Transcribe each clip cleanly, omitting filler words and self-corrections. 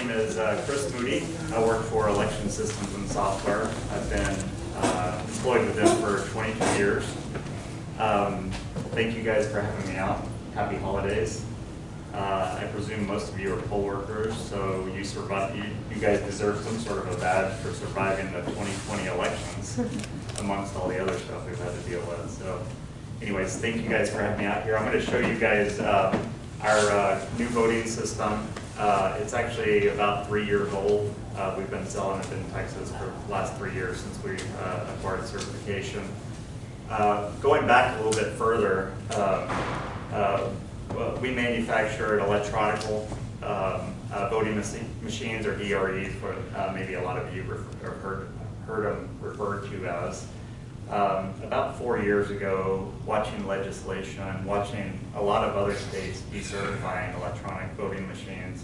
name is Chris Moody. I work for Election Systems and Software. I've been employed with them for 22 years. Thank you guys for having me out. Happy holidays. I presume most of you are poll workers, so you guys deserve some sort of a badge for surviving the 2020 elections amongst all the other stuff we've had to deal with. So anyways, thank you guys for having me out here. I'm going to show you guys our new voting system. It's actually about 3 years old. We've been selling it in Texas for the last 3 years since we acquired certification. Going back a little bit further, we manufactured electronic voting machines, or DREs, for maybe a lot of you have heard them referred to as. About 4 years ago, watching legislation, watching a lot of other states decertifying electronic voting machines,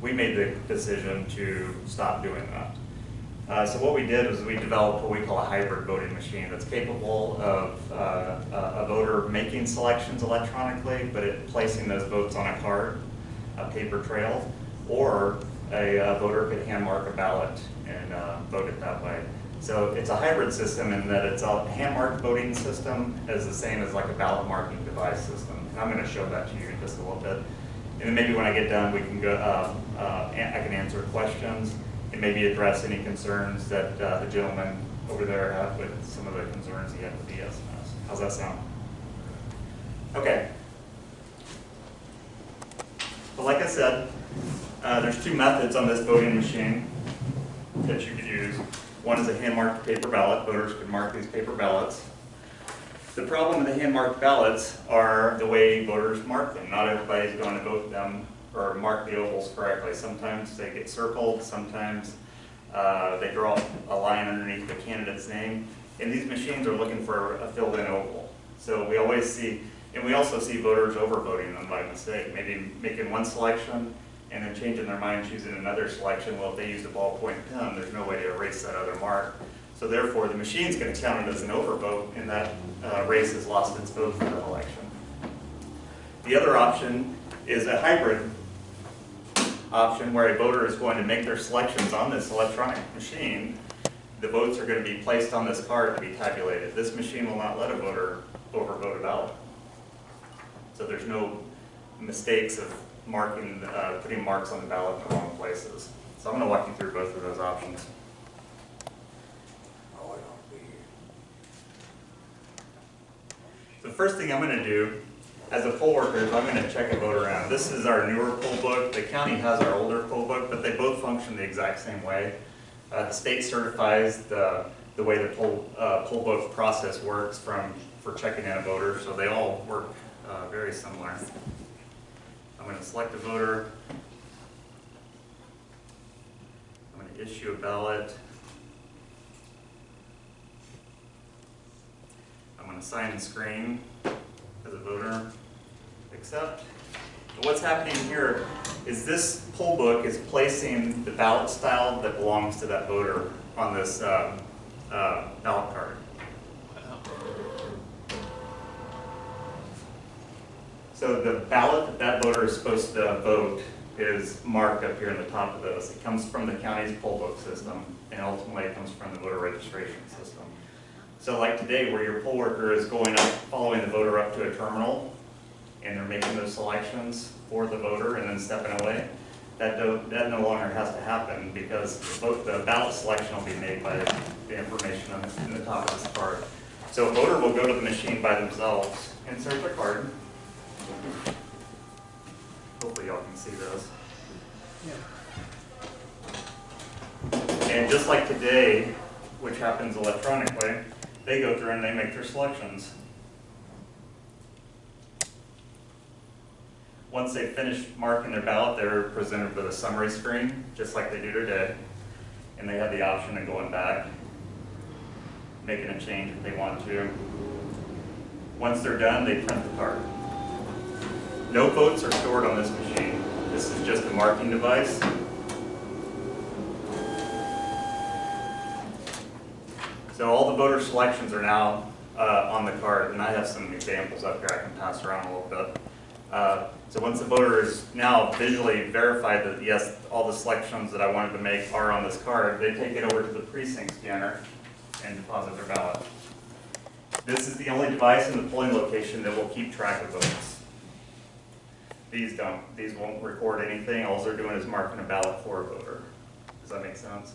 we made the decision to stop doing that. So what we did was we developed what we call a hybrid voting machine that's capable of a voter making selections electronically, but placing those votes on a card, a paper trail, or a voter could hand mark a ballot and vote it that way. So it's a hybrid system in that it's a hand-marked voting system as the same as like a ballot marking device system. And I'm going to show that to you in just a little bit. And then maybe when I get done, we can go. I can answer questions and maybe address any concerns that the gentleman over there had with some of the concerns he had with the SMS. How's that sound? Okay. Well, like I said, there's two methods on this voting machine that you could use. One is a hand-marked paper ballot. Voters could mark these paper ballots. The problem with the hand-marked ballots are the way voters mark them. Not everybody's going to vote them or mark the ovals correctly. Sometimes they get circled, sometimes they draw a line underneath the candidate's name. And these machines are looking for a filled-in oval. So we always see, and we also see voters overvoting them by mistake, maybe making one selection and then changing their mind, choosing another selection. Well, if they used a ballpoint pen, there's no way to erase that other mark. So therefore, the machine's going to count it as an overvote, and that race has lost its vote for the election. The other option is a hybrid option where a voter is going to make their selections on this electronic machine. The votes are going to be placed on this card to be tabulated. This machine will not let a voter overvote a ballot. So there's no mistakes of putting marks on the ballot in the wrong places. So I'm going to walk you through both of those options. The first thing I'm going to do as a poll worker is I'm going to check a voter out. This is our newer poll book. The county has our older poll book, but they both function the exact same way. The state certifies the way the poll book process works for checking in a voter, so they all work very similar. I'm going to select a voter. I'm going to issue a ballot. I'm going to sign and screen as a voter. Accept. And what's happening here is this poll book is placing the ballot style that belongs to that voter on this ballot card. So the ballot that voter is supposed to vote is marked up here in the top of this. It comes from the county's poll book system, and ultimately it comes from the voter registration system. So like today, where your poll worker is going up, following the voter up to a terminal, and they're making those selections for the voter and then stepping away, that no longer has to happen because both the ballot selection will be made by the information in the top of this card. So a voter will go to the machine by themselves, insert their card. Hopefully y'all can see this. Yeah. And just like today, which happens electronically, they go through and they make their selections. Once they finish marking their ballot, they're presented with a summary screen, just like they do today. And they have the option of going back, making a change if they want to. Once they're done, they print the card. No votes are stored on this machine. This is just a marking device. So all the voter selections are now on the card, and I have some examples up here I can pass around a little bit. So once the voter is now visually verified that yes, all the selections that I wanted to make are on this card, they take it over to the precinct scanner and deposit their ballot. This is the only device in the polling location that will keep track of votes. These don't. These won't record anything. All they're doing is marking a ballot for a voter. Does that make sense?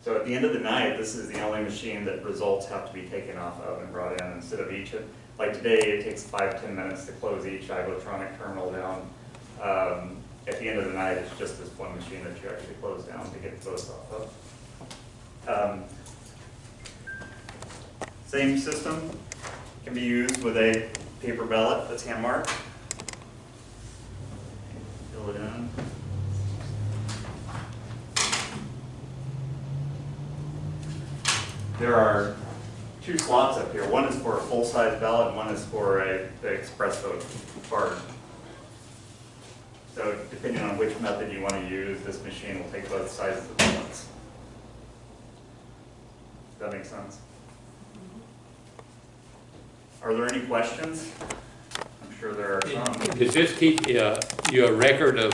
So at the end of the night, this is the only machine that results have to be taken off of and brought in instead of each. Like today, it takes 5–10 minutes to close each electronic terminal down. At the end of the night, it's just this one machine that you actually close down to get votes off of. Same system can be used with a paper ballot that's hand marked. Fill it in. There are 2 slots up here. One is for a full-size ballot and one is for an express vote card. So depending on which method you want to use, this machine will take both sizes of ballots. Does that make sense? Are there any questions? I'm sure there are some. Does this keep you a record of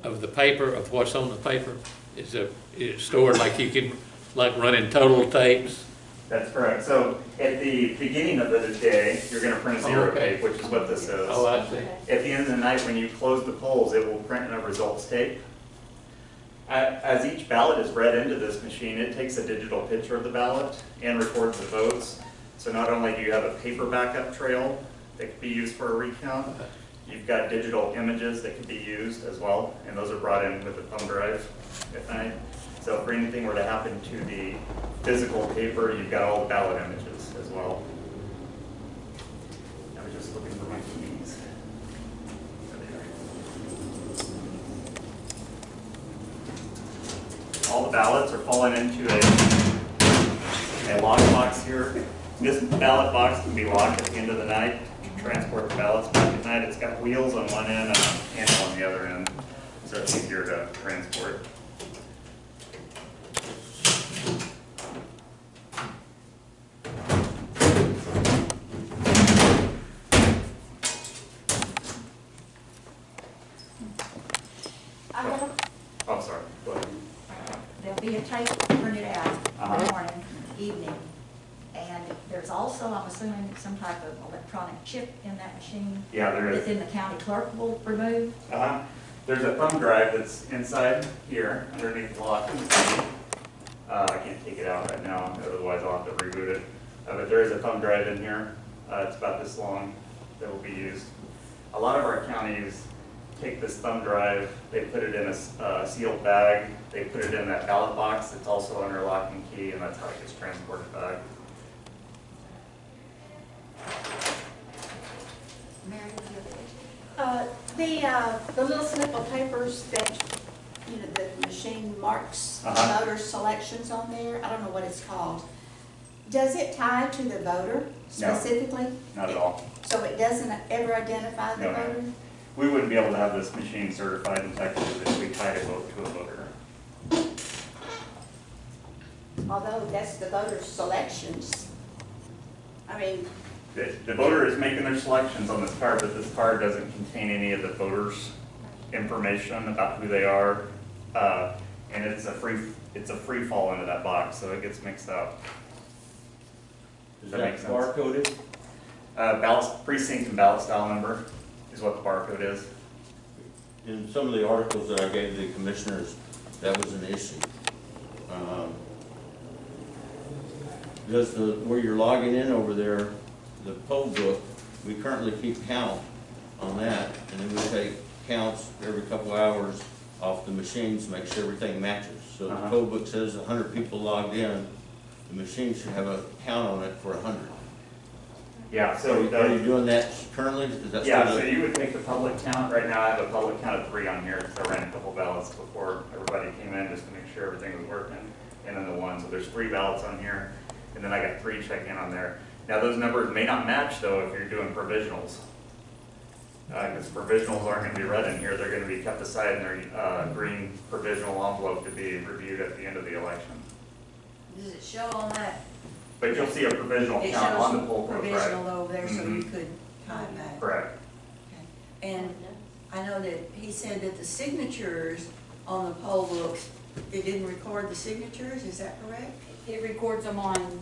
the paper, of what's on the paper? Is it stored like you can run in total tapes? That's correct. So at the beginning of the day, you're going to print a zero tape, which is what this is. Oh, I see. At the end of the night, when you close the polls, it will print a results tape. As each ballot is read into this machine, it takes a digital picture of the ballot and records the votes. So not only do you have a paper backup trail that can be used for a recount, you've got digital images that can be used as well, and those are brought in with the thumb drive at night. So if anything were to happen to the physical paper, you've got all the ballot images as well. I was just looking for my keys. All the ballots are falling into a lock box here. This ballot box can be locked at the end of the night to transport the ballots back at night. It's got wheels on one end and a handle on the other end, so it's easier to transport. Oh, sorry. Go ahead. There'll be a tape printed out in the morning, evening, and there's also, I'm assuming, some type of electronic chip in that machine. Yeah, there is. Within the county clerk will remove. There's a thumb drive that's inside here, underneath the lock. I can't take it out right now, otherwise I'll have to reboot it. But there is a thumb drive in here. It's about this long that will be used. A lot of our counties take this thumb drive, they put it in a sealed bag, they put it in that ballot box that's also under lock and key, and that's how it gets transported back. Mary, do you have a The little slip of papers that, you know, the machine marks Uh-huh. voter selections on there, I don't know what it's called. Does it tie to the voter specifically? Not at all. So it doesn't ever identify the No, voter? ma'am. We wouldn't be able to have this machine certified in Texas if we tied a vote to a voter. Although that's the voter selections. I mean, The voter is making their selections on this card, but this card doesn't contain any of the voters' information about who they are. And it's a free fall into that box, so it gets mixed up. Is That that makes sense. barcoded? Ballot, precinct and ballot style number is what the barcode is. In some of the articles that I gave the commissioners, that was an issue. Does where you're logging in over there, the poll book, we currently keep count on that, and then we take counts every couple hours off the machines, make sure everything matches. So the poll book says 100 people logged in, the machine should have a count on it for 100. Yeah, So are you doing that currently? Is that yeah, still so you would take the public count. Right now I have a public count of 3 on here because I ran a couple ballots before everybody came in just to make sure everything was working. And then the 1, so there's 3 ballots on here. And then I got 3 check-in on there. Now those numbers may not match though if you're doing provisionals. Because provisionals aren't going to be read in here. They're going to be kept aside in their green provisional envelope to be reviewed at the end of the election. Does it show on that? But you'll see a provisional It count on the shows poll book, right? provisional over there, so you could type back. Correct. And I know that he said that the signatures on the poll books, it didn't record the signatures, is that correct? It records them on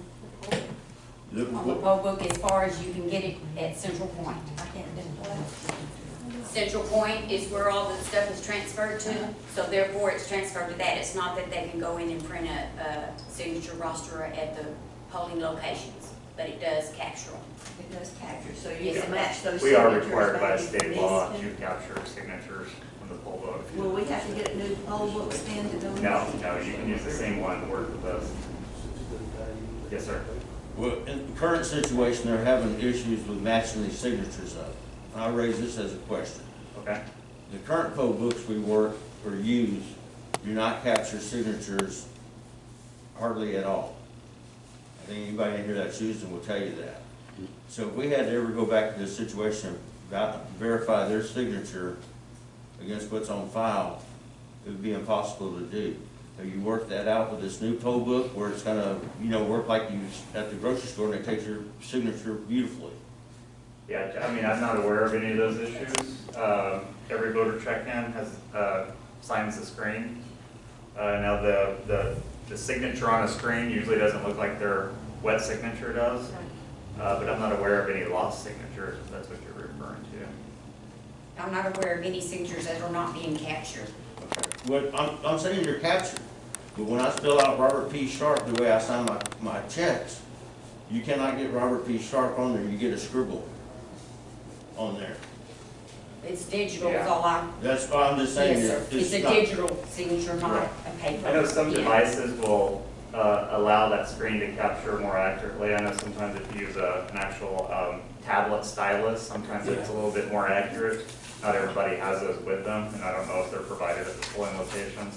The- the poll book as far as you can get it at Central Point. I can't do that. Central Point is where all the stuff is transferred to, so therefore it's transferred to that. It's not that they can go in and print a signature roster at the polling locations, but it does capture them. It does capture, so you Yes, can it match those signatures. We are required by back state into law this. to capture signatures on the poll book. Will we have to get new poll books then to do this? No, you can use the same one to work with us. Yes, sir. Well, in the current situation, they're having issues with matching these signatures up. I raise this as a question. Okay. The current poll books we work or use do not capture signatures hardly at all. I think anybody in here that's used them will tell you that. So if we had to ever go back to this situation, about verify their signature against what's on file, it would be impossible to do. Have you worked that out with this new poll book where it's gonna, work like you at the grocery store and it takes your signature beautifully? Yeah, I mean, I'm not aware of any of those issues. Every voter check-in has, signs the screen. Now, the signature on a screen usually doesn't look like their wet signature does. But I'm not aware of any lost signatures, if that's what you're referring to. I'm not aware of any signatures that are not being captured. What, I'm saying you're captured, but when I fill out Robert P. Sharp the way I sign my checks, you cannot get Robert P. Sharp on there, you get a scribble on there. It's digital, is Yeah. all I, That's why I'm just saying. yes, sir. It's a not- digital signature, not Right. a paper. I know some Yeah. devices will allow that screen to capture more accurately. I know sometimes if you use an actual tablet stylus, sometimes it's a little bit more accurate. Not everybody has those with them, and I don't know if they're provided at the polling locations.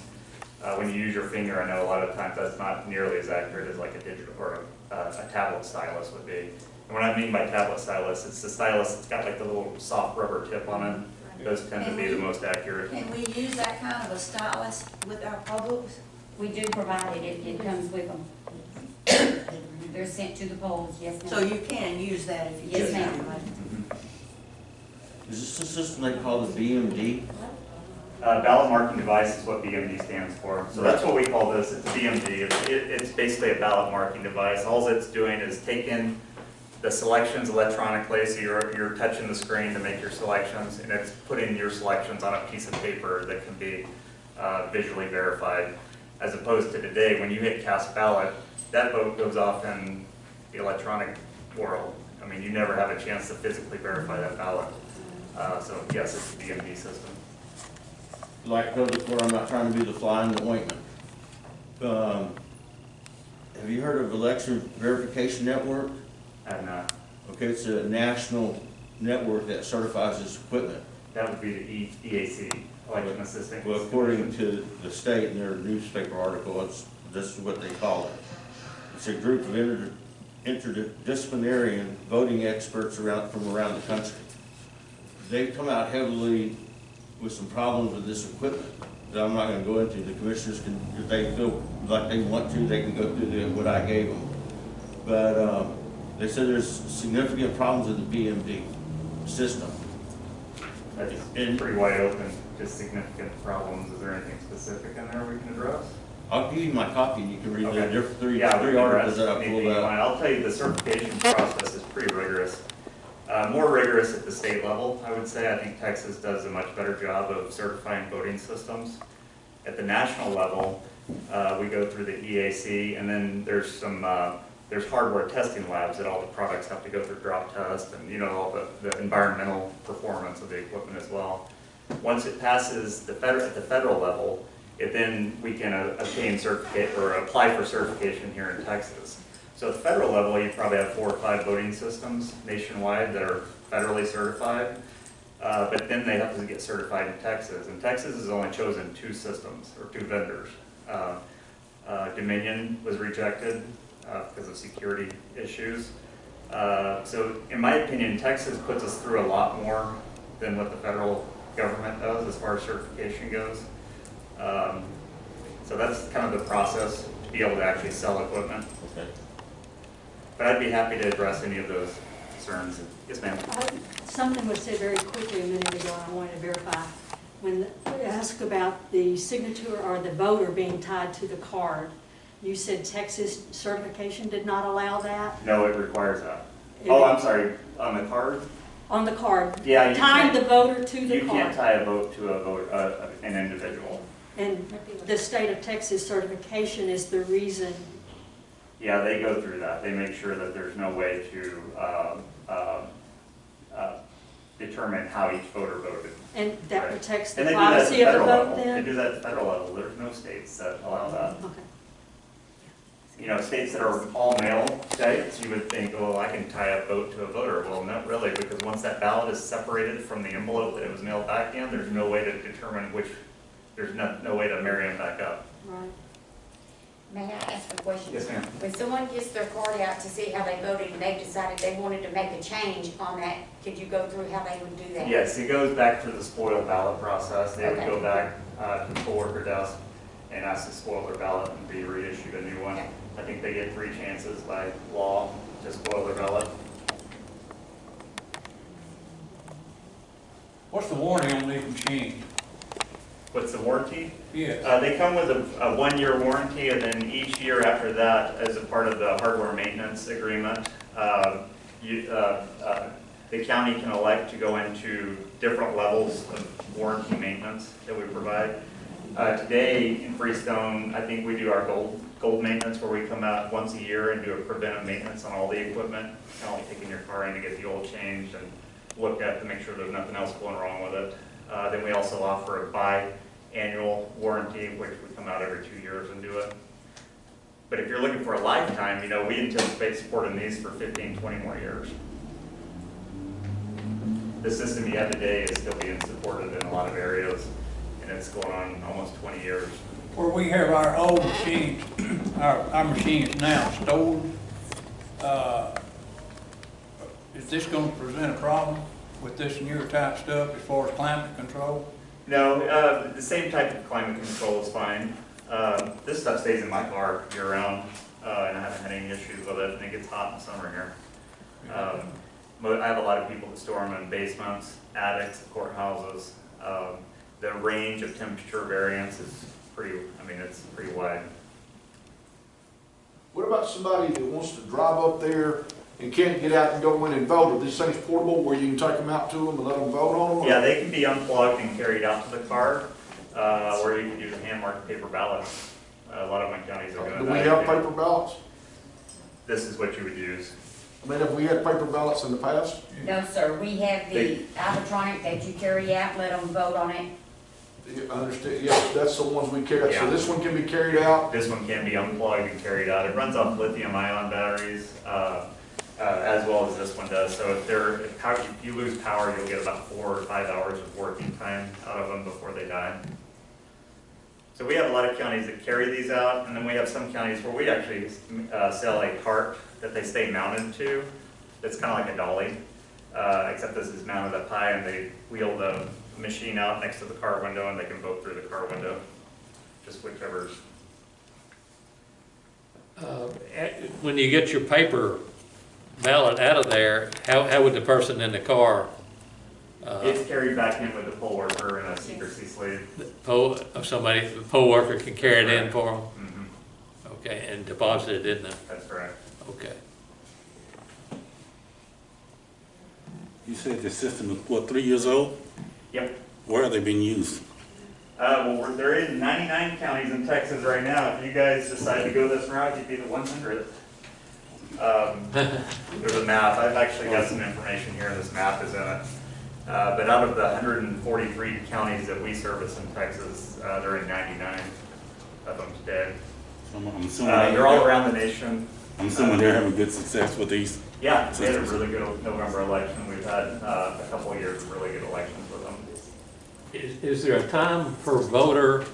When you use your finger, I know a lot of times that's not nearly as accurate as like a digital or a tablet stylus would be. And what I mean by tablet stylus, it's the stylus that's got like the little soft rubber tip on it. Those tend to be the most accurate. Can we use that kind of a stylus with our poll books? We do provide it, it comes with them. They're sent to the polls, yes, ma'am. So you can use that if you. Yes, choose ma'am. to. Is this the system they call the BMD? Ballot marking device is what BMD stands for. So that's what we call this, it's BMD. It's basically a ballot marking device. All it's doing is taking the selections electronically, so you're touching the screen to make your selections, and it's putting your selections on a piece of paper that can be visually verified. As opposed to today, when you hit cast ballot, that vote goes off in the electronic world. I mean, you never have a chance to physically verify that ballot. So yes, it's a BMD system. Like, where I'm not trying to be the fly in the ointment. Have you heard of Election Verification Network? And Okay, it's a national network that certifies this equipment. that would be the EAC, Election Assistant. Well, according to the state in their newspaper article, this is what they call it. It's a group of interdisciplinary and voting experts from around the country. They've come out heavily with some problems with this equipment that I'm not gonna go into. The commissioners can, if they feel like they want to, they can go through what I gave them. But, they said there's significant problems with the BMD system. That's And- pretty wide open, just significant problems. Is there anything specific in there we can address? I'll give you my copy and you can read the Okay. different three Yeah, we can articles address that I anything pulled you out. want. I'll tell you, the certification process is pretty rigorous. More rigorous at the state level, I would say. I think Texas does a much better job of certifying voting systems. At the national level, we go through the EAC, and then there's some, there's hardware testing labs that all the products have to go through drop test, and all the environmental performance of the equipment as well. Once it passes at the federal level, we can obtain certificate or apply for certification here in Texas. So at the federal level, you probably have 4 or 5 voting systems nationwide that are federally certified. But then they have to get certified in Texas. And Texas has only chosen 2 systems, or 2 vendors. Dominion was rejected because of security issues. So in my opinion, Texas puts us through a lot more than what the federal government does as far as certification goes. So that's kind of the process to be able to actually sell equipment. Okay. But I'd be happy to address any of those concerns. Yes, ma'am. Something was said very quickly a minute ago, and I wanted to verify. When we asked about the signature or the voter being tied to the card, you said Texas certification did not allow that? No, it requires that. Oh, I'm sorry, on the card? On the card? Yeah, you Tying can't- the voter to the You can't card? tie a vote to a vote, an individual. And the state of Texas certification is the reason, Yeah, they go through that. They make sure that there's no way to determine how each voter voted. and that Right. protects the And they do that at the privacy of the federal vote level. They then? do that at the federal level. There's no states that allow that. Okay. You know, states that are all mail states, you would think, oh, I can tie a vote to a voter. Well, not really, because once that ballot is separated from the envelope that it was mailed back in, there's no way to determine which, there's no way to marry them back up. Right. May I ask a question? Yes, ma'am. When someone gets their card out to see how they voted and they decided they wanted to make a change on that, could you go through how they would do that? Yes, it goes back to the spoil ballot process. They would Okay. go back to the poll worker desk and ask to spoil their ballot and be reissued a new one. Okay. I think they get 3 chances by law to spoil their ballot. What's the warranty on these machines? What's the warranty? Yes. They come with a 1-year warranty, and then each year after that, as a part of the hardware maintenance agreement, the county can elect to go into different levels of warranty maintenance that we provide. Today in Freestone, I think we do our gold maintenance where we come out once a year and do a preventive maintenance on all the equipment, kind of like taking your car in to get the oil changed and look at to make sure there's nothing else going wrong with it. Then we also offer a biannual warranty, which we come out every 2 years and do it. But if you're looking for a lifetime, you know, we anticipate supporting these for 15, 20 more years. The system you have today is still being supported in a lot of areas, and it's going on almost 20 years. Where we have our old machines, our machines now stored, is this gonna present a problem with this newer type stuff as far as climate control? No, the same type of climate control is fine. This stuff stays in my car year-round, and I haven't had any issues with it, and it gets hot in the summer here. I have a lot of people that store them in basements, attics, courthouses. The range of temperature variance is pretty, I mean, it's pretty wide. What about somebody that wants to drive up there and can't get out and go in and vote? Are these things portable where you can take them out to them and let them vote on them? Yeah, they can be unplugged and carried out to the car, or you can use a hand-marked paper ballot. A lot of my counties are doing Do that. we have paper ballots? This is what you would use. I mean, have we had paper ballots in the past? No, sir, we have the electronic that you carry out, let them vote on it. I understand, yeah, that's the ones we carry out. So Yeah. this one can be carried out? This one can be unplugged and carried out. It runs off lithium-ion batteries, as well as this one does. So if you lose power, you'll get about 4 or 5 hours of working time out of them before they die. So we have a lot of counties that carry these out, and then we have some counties where we actually sell a cart that they stay mounted to. It's kind of like a dolly, except this is mounted up high, and they wheel the machine out next to the car window, and they can vote through the car window, just whichever's. When you get your paper ballot out of there, how would the person in the car, It's carried back in with the poll worker in a secrecy sleeve. the poll worker can carry it in for them? Mhm, Okay, and deposit it in the, that's correct. okay. You said the system is, what, 3 years old? Yep. Where are they being used? Well, there is 99 counties in Texas right now. If you guys decide to go this route, you'd be the 100th. There's a map. I've actually got some information here, and this map is in it. But out of the 143 counties that we service in Texas, they're in 99 of them today. I'm assuming They're all around the nation. I'm assuming they're having good success with these. Yeah, we had a really good November election. We've had a couple of years of really good elections with them. Is there a time per voter,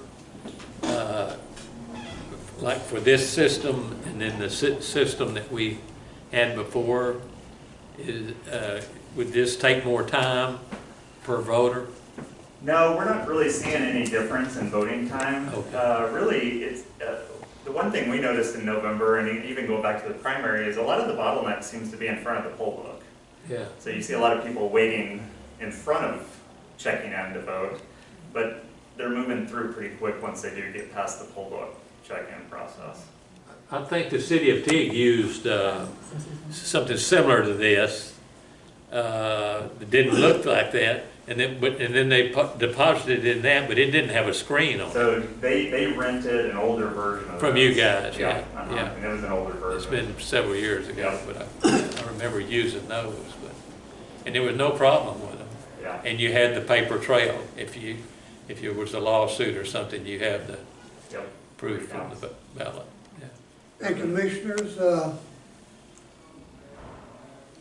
like for this system and then the system that we had before? Would this take more time per voter? No, we're not really seeing any difference in voting time. Okay. Really, it's the one thing we noticed in November, and even going back to the primary, is a lot of the bottleneck seems to be in front of the poll book. Yeah. So you see a lot of people waiting in front of checking in to vote, but they're moving through pretty quick once they do get past the poll book check-in process. I think the city of Teague used something similar to this. It didn't look like that, and then they deposited it in that, but it didn't have a screen on it. So they rented an older version of From this. you guys, yeah, uh-huh, yeah. And it was an older version. It's been several years ago, Yeah. but I remember using those, and there was no problem with them. Yeah. And you had the paper trail. If it was a lawsuit or something, you have the Yep. proof from the ballot. Yeah. And Commissioners,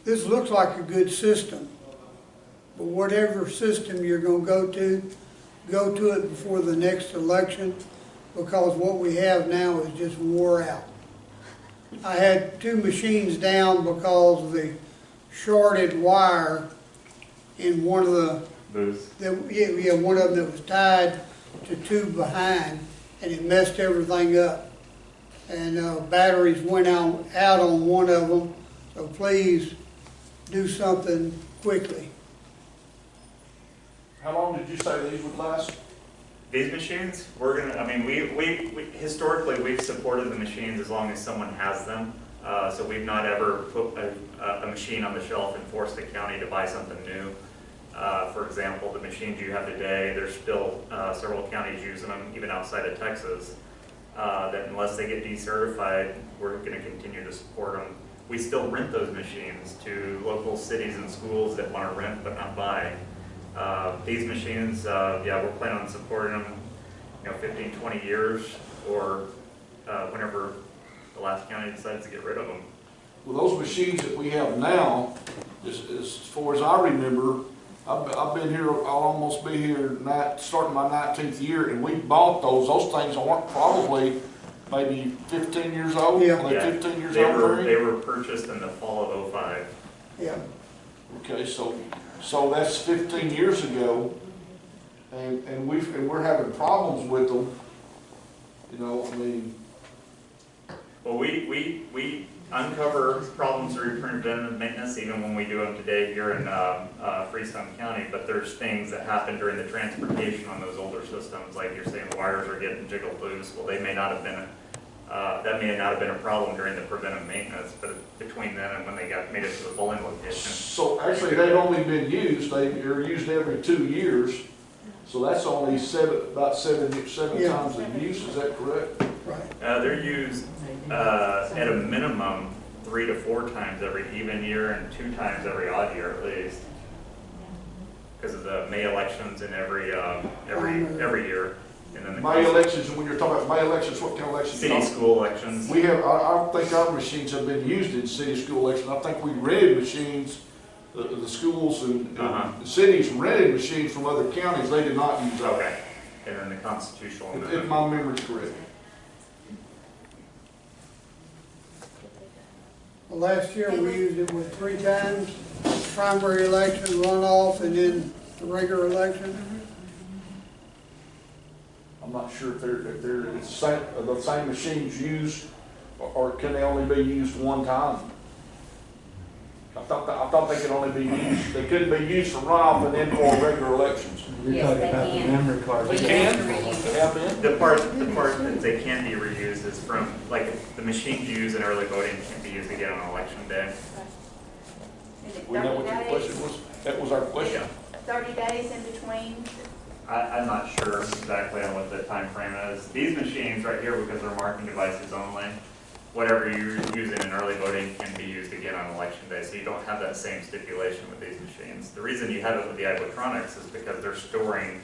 this looks like a good system, but whatever system you're gonna go to it before the next election, because what we have now is just wore out. I had 2 machines down because of the shorted wire in one of the, Booths. one of them that was tied to 2 behind, and it messed everything up. And batteries went out on one of them, so please do something quickly. How long did you say these would last? These machines, we're gonna, I mean, we historically, we've supported the machines as long as someone has them. So we've not ever put a machine on the shelf and forced the county to buy something new. For example, the machines you have today, there's still several counties using them, even outside of Texas, that unless they get decertified, we're gonna continue to support them. We still rent those machines to local cities and schools that wanna rent but not buy. These machines, yeah, we're planning on supporting them, 15, 20 years, or whenever the last county decides to get rid of them. Well, those machines that we have now, as far as I remember, I've been here, I'll almost be here starting my 19th year, and we bought those. Those things aren't probably maybe 15 years old. Yeah. Are they 15 years They old? they were purchased in the fall of '05. Yeah. Okay, so that's 15 years ago, and we're having problems with them. I mean. Well, we uncover problems through preventative maintenance even when we do them today here in Freestone County, but there's things that happen during the transportation on those older systems, like you're saying wires are getting jiggled loose. Well, they may not have been, that may not have been a problem during the preventive maintenance, but between then and when they made it to the polling location. So actually, they've only been used, they're used every 2 years, so that's only about seven Yeah. times the use, is that correct? Right. They're used at a minimum 3 to 4 times every even year and 2 times every odd year at least, because of the May elections in every year, and then the May elections, and when you're talking about May elections, what kind of elections? city school elections. We have, I think our machines have been used in city school elections. I think we rented machines, the schools and the cities rented machines from other counties. They did not use those. Okay, and then the constitutional If amendment. my memory's correct. Well, last year we used it with 3 times, primary election, runoff, and then the regular election. I'm not sure if they're the same machines used, or can they only be used one time? I thought they could only be used, they couldn't be used for runoff and then for regular elections. Yes, they can. They can? They have been? The part that they can be reused is from, like, the machines you use in early voting can be used again on election day. Is it We know 30 what your days? question was? That was our question. 30 days in between? I'm not sure exactly on what the time frame is. These machines right here, because they're marking devices only, whatever you're using in early voting can be used again on election day, so you don't have that same stipulation with these machines. The reason you have it with the electronics is because they're storing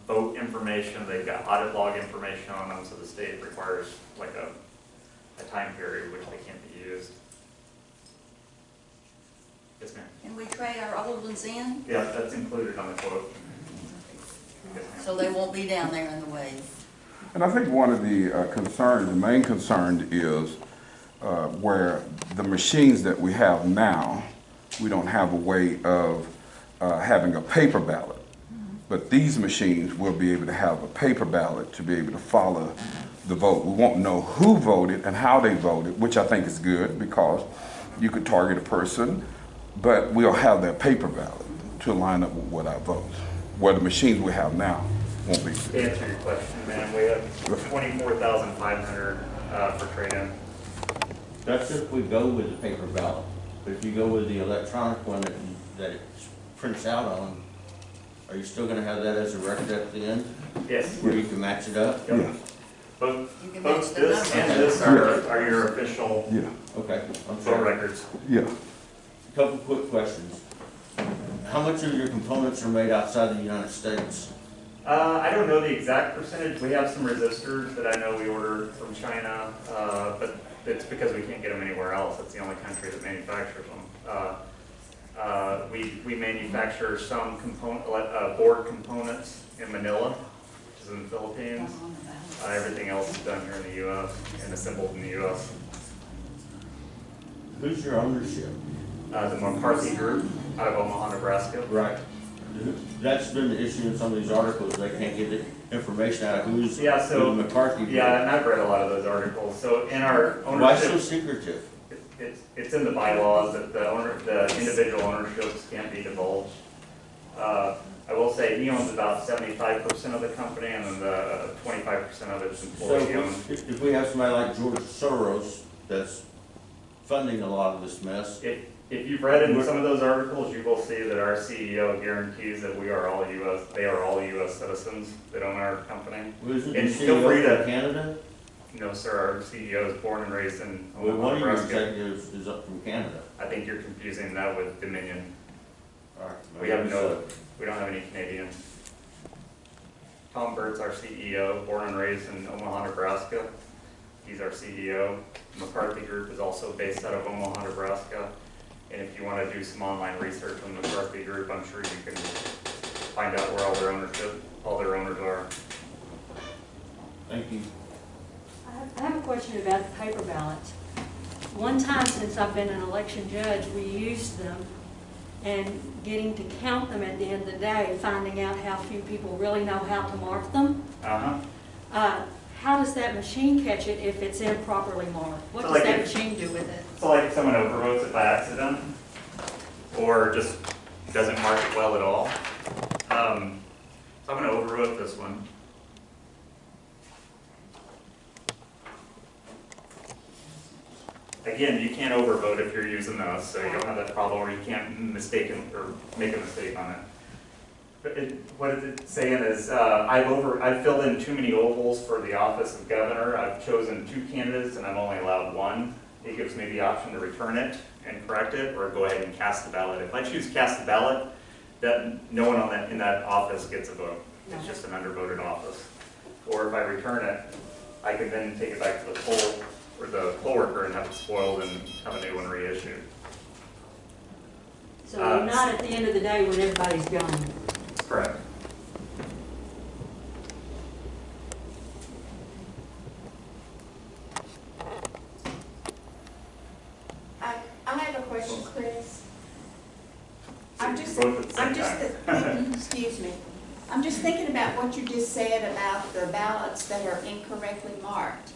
vote information, they've got audit log information on them, so the state requires like a time period which they can't be used. Yes, ma'am. Can we trade our old ones in, Yeah, that's included on the quote. Yes, ma'am. so they won't be down there in the way? And I think one of the concerns, the main concern is where the machines that we have now, we don't have a way of having a paper ballot. But these machines will be able to have a paper ballot to be able to follow the vote. We won't know who voted and how they voted, which I think is good because you could target a person but we'll have that paper ballot to line up with our votes, where the machines we have now won't be. To answer your question, ma'am, we have 24,500 for trade-in. That's if we go with the paper ballot. But if you go with the electronic one that it prints out on, are you still gonna have that as a record at the end? Yes. Where you can match it up? Yep. Both, You can both match the this and numbers. this are your official Yeah, Okay, I'm vote sorry. records. yeah. Couple quick questions. How much of your components are made outside the United States? I don't know the exact percentage. We have some resistors that I know we ordered from China, but it's because we can't get them anywhere else. It's the only country that manufactures them. We manufacture some board components in Manila, which is in the Philippines. Everything else is done here in the U.S. and assembled in the U.S. Who's your ownership? The McCarthy Group out of Omaha, Nebraska. Right. That's been the issue in some of these articles. They can't get the information out of who's Yeah, so, who McCarthy. Group. yeah, and I've read a lot of those articles. So in our Why so ownership, secretive? it's in the bylaws that the individual ownerships can't be divulged. I will say he owns about 75% of the company, and then the 25% of it's So employee owned. if we have somebody like George Soros that's funding a lot of this mess, If you've read in some of those articles, you will see that our CEO guarantees that they are all U.S. citizens that own our company. isn't the And feel free CEO to- from Canada? No, sir, our CEO is born and raised in Well, Omaha, one of your Nebraska. executives is up from Canada. I think you're confusing that with Dominion. All right. We don't have any Canadians. Tom Bird's our CEO, born and raised in Omaha, Nebraska. He's our CEO. McCarthy Group is also based out of Omaha, Nebraska. And if you want to do some online research on the McCarthy Group, I'm sure you can find out where all their owners are. Thank you. I have a question about the paper ballots. One time since I've been an election judge, we used them, and getting to count them at the end of the day, finding out how few people really know how to mark them. How does that machine catch it if it's improperly marked? What So does like that if- machine do with it? So like if someone overvotes it by accident, or just doesn't mark it well at all. So I'm going to overvote this one. Again, you can't overvote if you're using those, so you don't have that problem, or you can't make a mistake on it. But what it's saying is, I've filled in too many ovals for the office of governor. I've chosen 2 candidates and I'm only allowed 1. It gives me the option to return it and correct it, or go ahead and cast the ballot. If I choose cast the ballot, that no one in that office gets a vote. It's just an undervoted office. Or if I return it, I can then take it back to the poll worker and have it spoiled and have a new one reissued. So you're not at the end of the day when everybody's gone. Correct. I have a question, Chris. I'm just Both at the same thinking, excuse me, I'm just thinking about what you just said about the ballots that are incorrectly marked.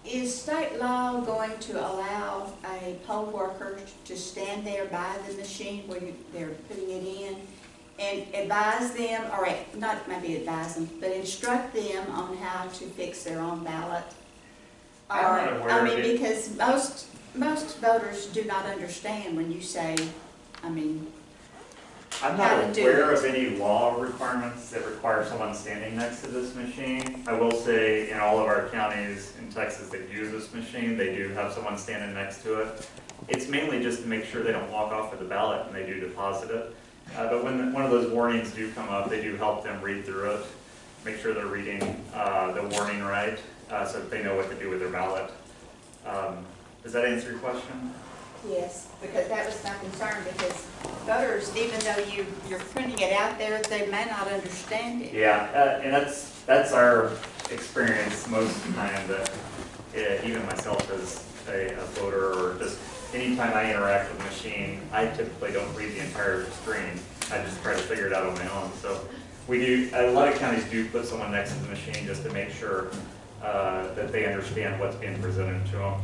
Is state law going to allow a poll worker to stand there by the machine where they're putting it in and advise them, or not maybe advise them, but instruct them on how to fix their own ballot? I'm not aware of it. Because most voters do not understand when you say, I'm how not to do aware it. of any law requirements that require someone standing next to this machine. I will say in all of our counties in Texas that use this machine, they do have someone standing next to it. It's mainly just to make sure they don't walk off with the ballot and they do deposit it. But when one of those warnings do come up, they do help them read through it, make sure they're reading the warning right, so that they know what to do with their ballot. Does that answer your question? yes, because that was my concern, because voters, even though you're printing it out there, they may not understand it. Yeah, and that's our experience most of the time, that even myself as a voter, or just anytime I interact with a machine, I typically don't read the entire screen. I just try to figure it out on my own. So a lot of counties do put someone next to the machine just to make sure that they understand what's being presented to them.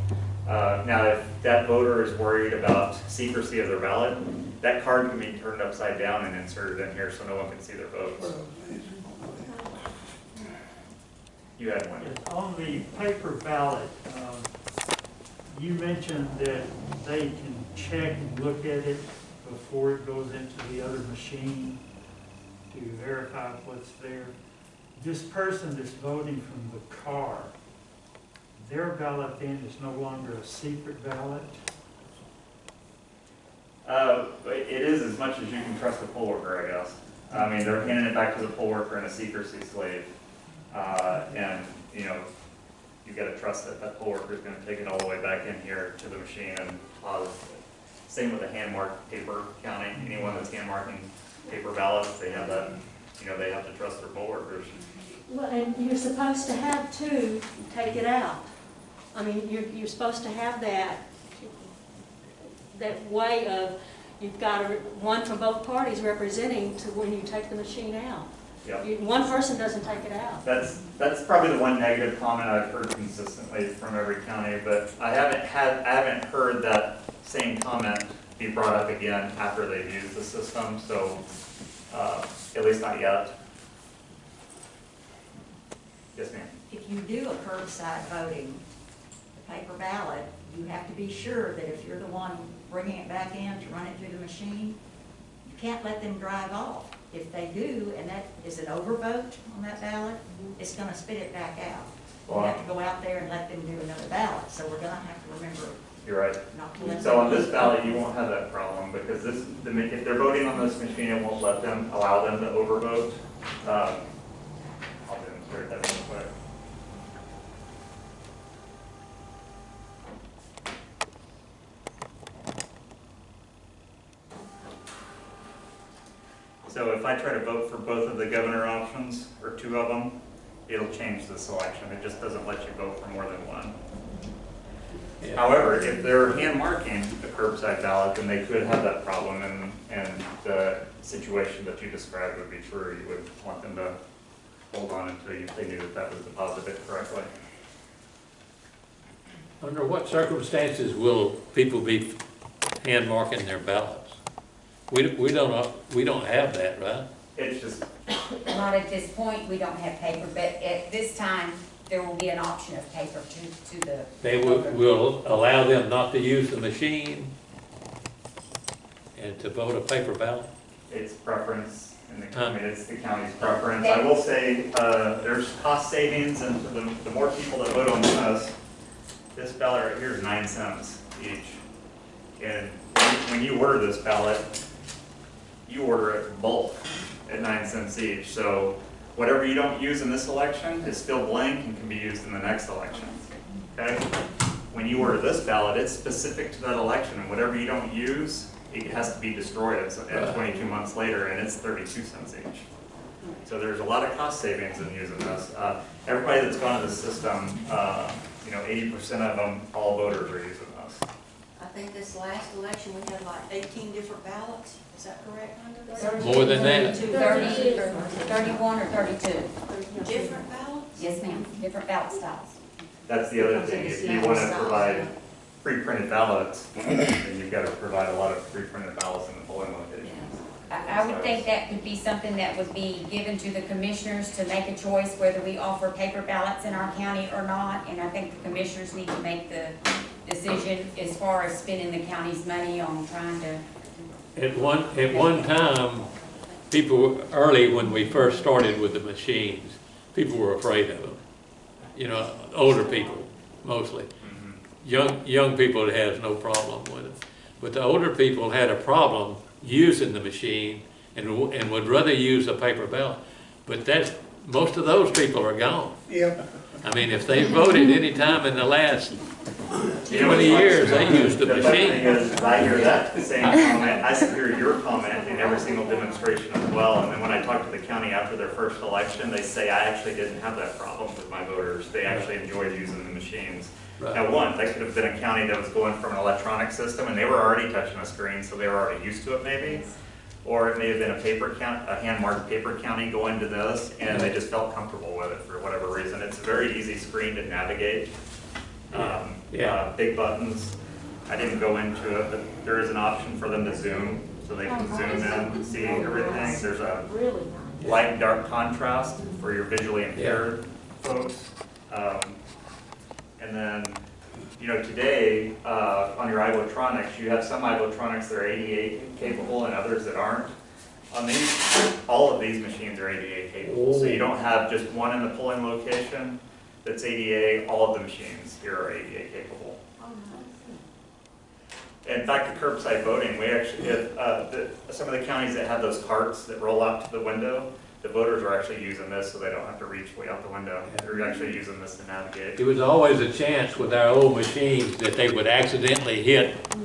Now, if that voter is worried about secrecy of their ballot, that card can be turned upside down and inserted in here so no one can see their votes. You had one. On the paper ballot, you mentioned that they can check and look at it before it goes into the other machine to verify what's there. This person that's voting from the car, their ballot then is no longer a secret ballot? It is as much as you can trust the poll worker, I guess. I mean, they're handing it back to the poll worker in a secrecy slave. And, you know, you've got to trust that that poll worker is going to take it all the way back in here to the machine and deposit it. Same with the hand-marked paper counting. Anyone that's hand-marking paper ballots, they have that, you know, they have to trust their poll workers. Well, and you're supposed to have two take it out. I mean, you're supposed to have that way of, you've got one from both parties representing to when you take the machine out. Yep. One person doesn't take it out. That's probably the one negative comment I've heard consistently from every county, but I haven't heard that same comment be brought up again after they've used the system, so at least not yet. Yes, ma'am. If you do a curbside voting, the paper ballot, you have to be sure that if you're the one bringing it back in to run it through the machine, you can't let them drive off. If they do, and that is an overvote on that ballot, it's gonna spit it back out. You have to go out there and let them do another ballot, so we're gonna have to remember You're right. not to let So them. on this ballot, you won't have that problem because if they're voting on this machine, it won't allow them to overvote. I'll demonstrate that real quick. So if I try to vote for both of the governor options, or two of them, it'll change the selection. It just doesn't let you vote for more than one. Yeah. However, if they're hand marking the curbside ballot, then they could have that problem, and the situation that you described would be true. You would want them to hold on until they knew that that was deposited correctly. Under what circumstances will people be hand marking their ballots? We don't have that, right? It's just, Not at this point, we don't have paper, but at this time, there will be an option of paper to the. They will allow them not to use the machine and to vote a paper ballot? it's preference in the county. It's the county's preference. I will say, there's cost savings, and for the more people that vote on this ballot right here is 9 cents each. And when you order this ballot, you order it bulk at 9 cents each. So whatever you don't use in this election is still blank and can be used in the next election, okay? When you order this ballot, it's specific to that election, and whatever you don't use, it has to be destroyed at 22 months later, and it's 32 cents each. So there's a lot of cost savings in using this. Everybody that's gone to the system, 80% of them, all voters are using this. I think this last election, we had like 18 different ballots. Is that correct, Linda? More than that? 31 or 32. Different ballots? Yes, ma'am, different ballot styles. That's the other thing. If you want to provide pre-printed ballots, then you've got to provide a lot of pre-printed ballots in the polling locations. I would think that could be something that would be given to the commissioners to make a choice whether we offer paper ballots in our county or not. And I think the commissioners need to make the decision as far as spending the county's money on trying to. At one time, people, early when we first started with the machines, people were afraid of them. Older people mostly. Young people has no problem with it. But the older people had a problem using the machine and would rather use a paper ballot. But most of those people are gone. Yep. I mean, if they voted any time in the last 20 years, they used the funny thing machine. is, I hear that same comment, I hear your comment in every single demonstration as well, and then when I talk to the county after their first election, they say, I actually didn't have that problem with my voters, they actually enjoyed using the machines. Right. Now, that could have been a county that was going from an electronic system, and they were already touching a screen, so they were already used to it maybe. Or it may have been a hand-marked paper county going to this, and they just felt comfortable with it for whatever reason. It's a very easy screen to navigate. Yeah. big buttons. I didn't go into it, but there is an option for them to zoom, so they can zoom in and see everything. There's a Really nice. light and dark contrast for your visually impaired folks. And then, today, on your iVotronics, you have some iVotronics that are ADA capable and others that aren't. On these, all of these machines are ADA capable, so you don't have just one in the polling location that's ADA, all of the machines here are ADA capable. In fact, the curbside voting, we actually, some of the counties that have those carts that roll out to the window, the voters are actually using this so they don't have to reach way out the window. They're actually using this to navigate. There was always a chance with our old machines that they would accidentally hit Then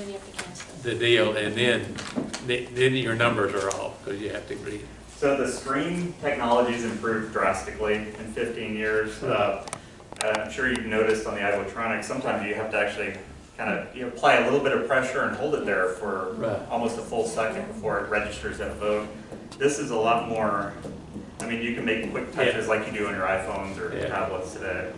you have to cancel. the deal, and then your numbers are off, because you have to read. So the screen technology's improved drastically in 15 years. I'm sure you've noticed on the iVotronics, sometimes you have to actually kind of apply a little bit of pressure and hold it there for almost a full second before it registers that vote. This is a lot more, I mean, you can make quick touches like you do on your iPhones or tablets today.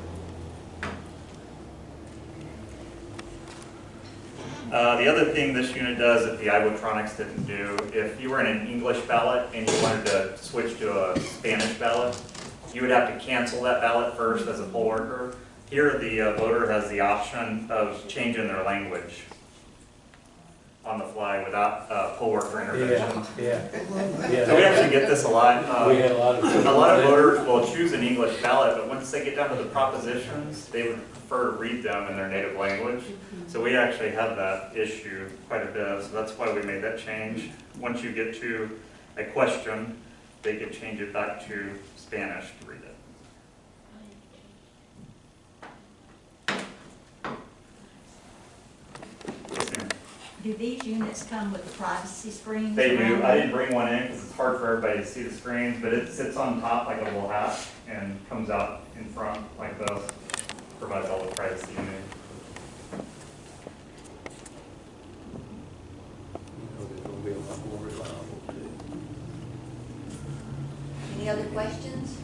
The other thing this unit does that the iVotronics didn't do, if you were in an English ballot and you wanted to switch to a Spanish ballot, you would have to cancel that ballot first as a poll worker. Here, the voter has the option of changing their language on the fly without poll worker intervention. So we actually get this a lot. We had a lot of voters will choose an English ballot, but once they get down to the propositions, they would prefer to read them in their native language. So we actually have that issue quite a bit. So that's why we made that change. Once you get to a question, they can change it back to Spanish to read it. Do these units come with the privacy screens? They do. around I them? didn't bring one in because it's hard for everybody to see the screens, but it sits on top like a little hat and comes out in front like this. Provides all the privacy you need. There's going to be a lot more reliable too. Any other questions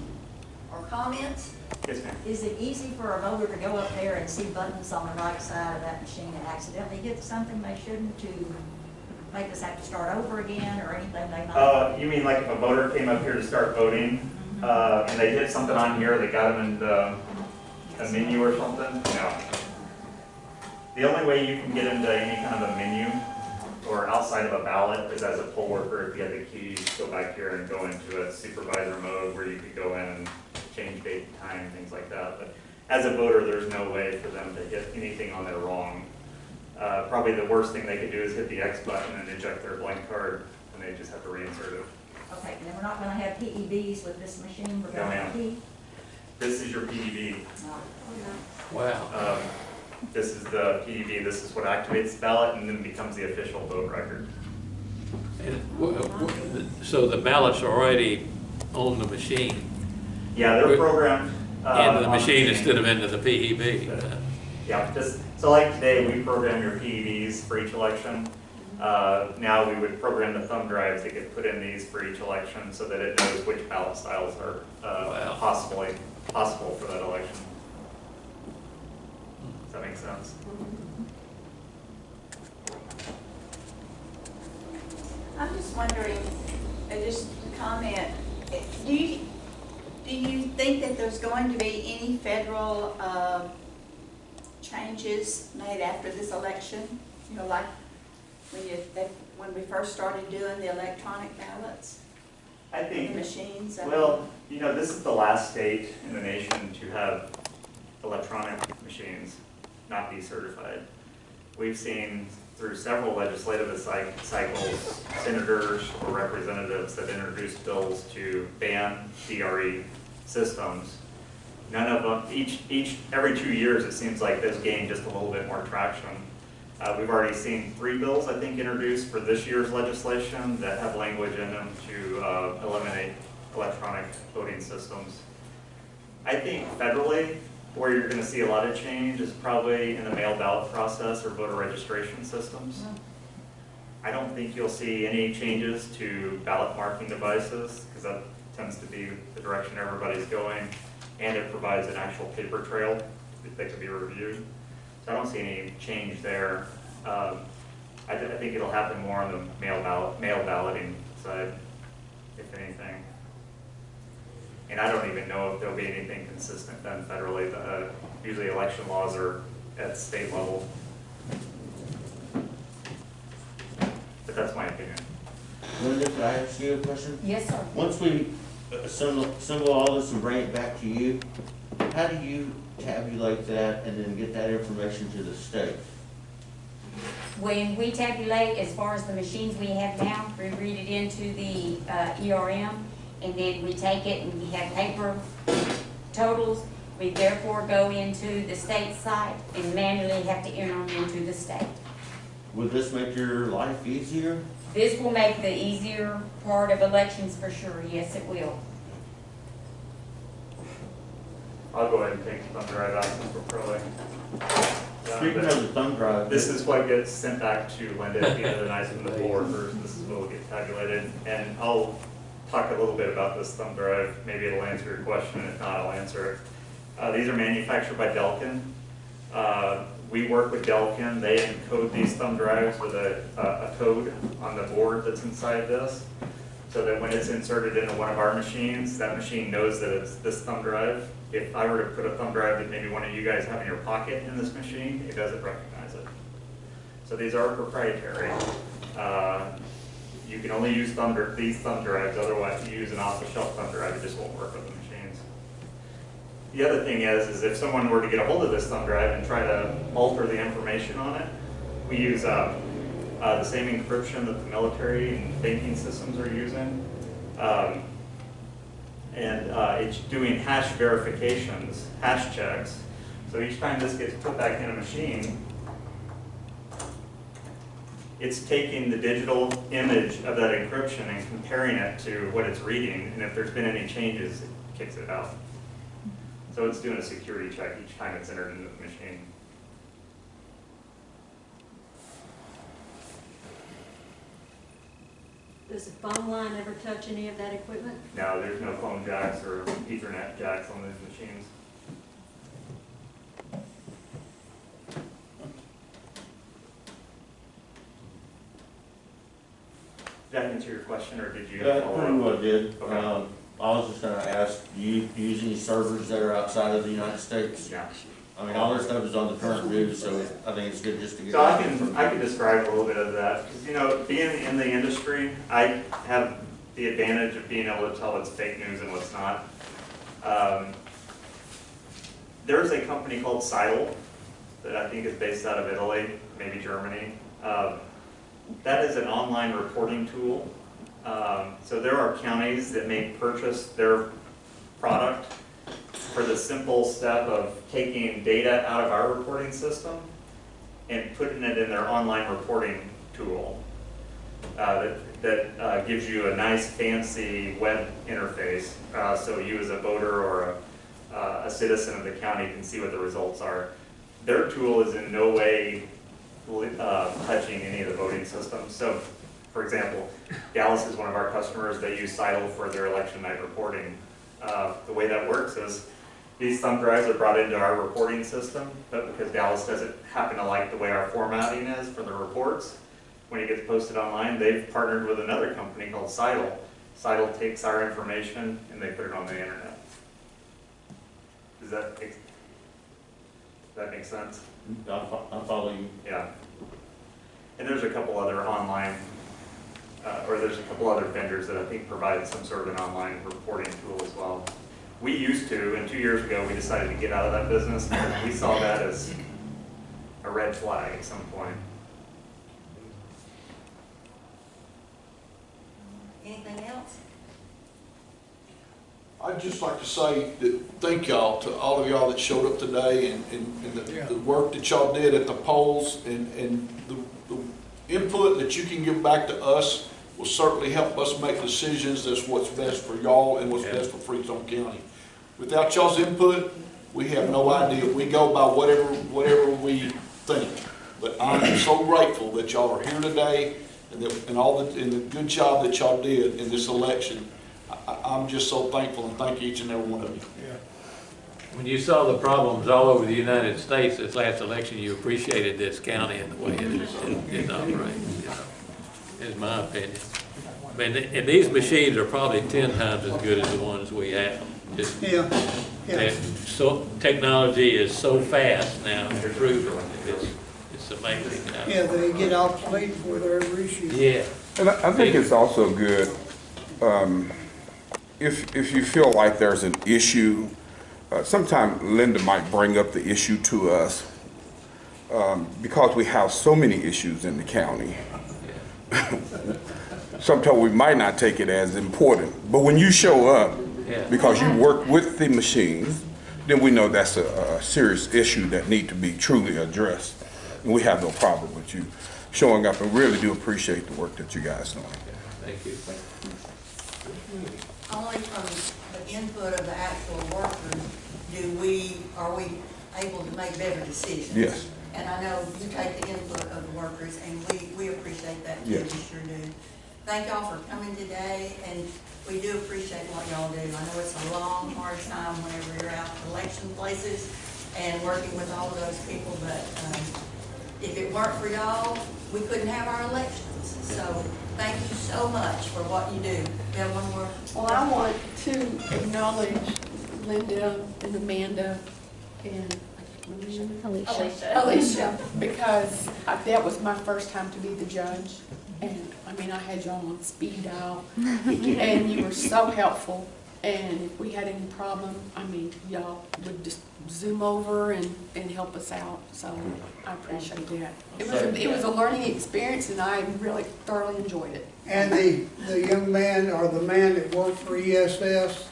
or comments? Yes, ma'am. Is it easy for a voter to go up there and see buttons on the right side of that machine and accidentally hit something they shouldn't to make us have to start over again or anything they might? You mean like if a voter came up here to start voting and they hit something on here that got them in a menu or something? No. The only way you can get into any kind of a menu or outside of a ballot is as a poll worker. If you have the key, go back here and go into a supervisor mode where you could go in and change date and time, things like that. But as a voter, there's no way for them to hit anything on there wrong. Probably the worst thing they could do is hit the X button and eject their blank card, and they just have to reinsert it. Okay, and then we're not gonna have PEBs with this machine, we're gonna have key? This is your PDB. Wow. This is the PDB. This is what activates the ballot and then becomes the official vote record. And so the ballots are already on the machine. Yeah, they're programmed. Into the machine instead of into the PEB. Yeah, so like today, we program your PEBs for each election. Now we would program the thumb drives that get put in these for each election so that it knows which ballot styles are possible for that election. Does that make sense? I'm just wondering, just a comment, do you think that there's going to be any federal changes made after this election? You know, like when we first started doing the electronic ballots? I think, the machines? well, this is the last state in the nation to have electronic machines not be certified. We've seen through several legislative cycles, senators or representatives that introduced bills to ban DRE systems. None of them, every 2 years it seems like this gained just a little bit more traction. We've already seen 3 bills, I think, introduced for this year's legislation that have language in them to eliminate electronic voting systems. I think federally, where you're going to see a lot of change is probably in the mail ballot process or voter registration systems. I don't think you'll see any changes to ballot marking devices because that tends to be the direction everybody's going, and it provides an actual paper trail that can be reviewed. So I don't see any change there. I think it'll happen more on the mail balloting side, if anything. And I don't even know if there'll be anything consistent done federally. Usually election laws are at state level. But that's my opinion. Linda, could I ask you a question? Yes, sir. Once we assemble all this and bring it back to you, how do you tabulate that and then get that information to the state? When we tabulate, as far as the machines we have now, we read it into the ERM, and then we take it and we have paper totals. We therefore go into the state site and manually have to enter them into the state. Would this make your life easier? This will make the easier part of elections for sure, yes, it will. I'll go ahead and take the thumb drive out since we're probably Speaking of the thumb drive, this is what gets sent back to Linda at the end of the night from the board first. This is what will get tabulated. And I'll talk a little bit about this thumb drive. Maybe it'll answer your question, and if not, I'll answer it. These are manufactured by Delkin. We work with Delkin. They encode these thumb drives with a code on the board that's inside this, so that when it's inserted into one of our machines, that machine knows that it's this thumb drive. If I were to put a thumb drive that maybe one of you guys have in your pocket in this machine, it doesn't recognize it. So these are proprietary. You can only use these thumb drives, otherwise you use an off-the-shelf thumb drive, it just won't work with the machines. The other thing is if someone were to get a hold of this thumb drive and try to alter the information on it, we use the same encryption that the military and banking systems are using. It's doing hash verifications, hash checks. So each time this gets put back in a machine, it's taking the digital image of that encryption and comparing it to what it's reading, and if there's been any changes, it kicks it out. So it's doing a security check each time it's entered into the machine. Does the phone line ever touch any of that equipment? No, there's no phone jacks or Ethernet jacks on these machines. Did that answer your question, or did you Yeah, follow pretty up? well did. Okay. I was just gonna ask, do you use any servers that are outside of the United States? Yeah. I mean, all this stuff is on the current news, so I think it's good just to get. So I can describe a little bit of that, because, you know, being in the industry, I have the advantage of being able to tell what's fake news and what's not. There's a company called Seidel that I think is based out of Italy, maybe Germany. That is an online reporting tool. So there are counties that may purchase their product for the simple step of taking data out of our reporting system and putting it in their online reporting tool that gives you a nice fancy web interface, so you as a voter or a citizen of the county can see what the results are. Their tool is in no way touching any of the voting systems. So, for example, Dallas is one of our customers. They use Seidel for their election night reporting. The way that works is these thumb drives are brought into our reporting system, but because Dallas doesn't happen to like the way our formatting is for the reports, when it gets posted online, they've partnered with another company called Seidel. Seidel takes our information and they put it on the internet. Does that make sense? I'll follow you. Yeah. And there's a couple other online, there's a couple other vendors that I think provide some sort of an online reporting tool as well. We used to, and 2 years ago, we decided to get out of that business, and we saw that as a red flag at some point. Anything else? I'd just like to say that thank y'all to all of y'all that showed up today and the work that y'all did at the polls and the input that you can give back to us will certainly help us make decisions that's what's best for y'all and what's best for Freetown County. Without y'all's input, we have no idea. We go by whatever we think. But I'm so grateful that y'all are here today and the good job that y'all did in this election. I'm just so thankful and thank each and every one of you. Yeah. when you saw the problems all over the United States this last election, you appreciated this county and the way it operates, you know, is my opinion. I mean, and these machines are probably 10 times as good as the ones we have. Just Yeah, that so technology is so fast now, improving. It's amazing. yeah, they get obsolete before they're ever issued. Yeah. And I think it's also good, if you feel like there's an issue, sometimes Linda might bring up the issue to us, because we have so many issues in the county. Sometimes we might not take it as important, but when you show up, because you work with the machines, then we know that's a serious issue that need to be truly addressed. And we have no problem with you showing up, and really do appreciate the work that you guys doing. Thank you. Only from the input of the actual workers are we able to make better decisions. Yes. And I know you take the input of the workers, and we appreciate that too, we Yes. sure do. Thank y'all for coming today, and we do appreciate what y'all do. I know it's a long, hard time whenever you're out in election places and working with all of those people, but if it weren't for y'all, we couldn't have our elections. So thank you so much for what you do. We have one more. Well, I want to acknowledge Linda and Amanda and Alicia, because that was my first time to be the judge. And I mean, I had y'all on speed dial, and you were so helpful. And if we had any problem, I mean, y'all would just zoom over and help us out. So I appreciate that. It was a learning experience, and I really thoroughly enjoyed it. And the young man, or the man that worked for ESS,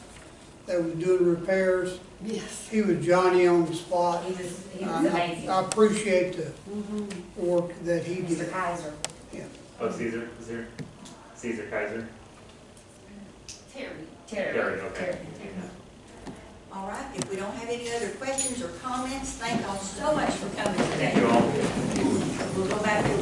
that was doing repairs, Yes. he was Johnny on the spot. He was amazing. I appreciate the work that he did. Mr. Kaiser. Yeah. Oh, Caesar, is there? Caesar Kaiser? Terry. Okay. All right, if we don't have any other questions or comments, thank y'all so much for coming today. Thank you all. We'll go back to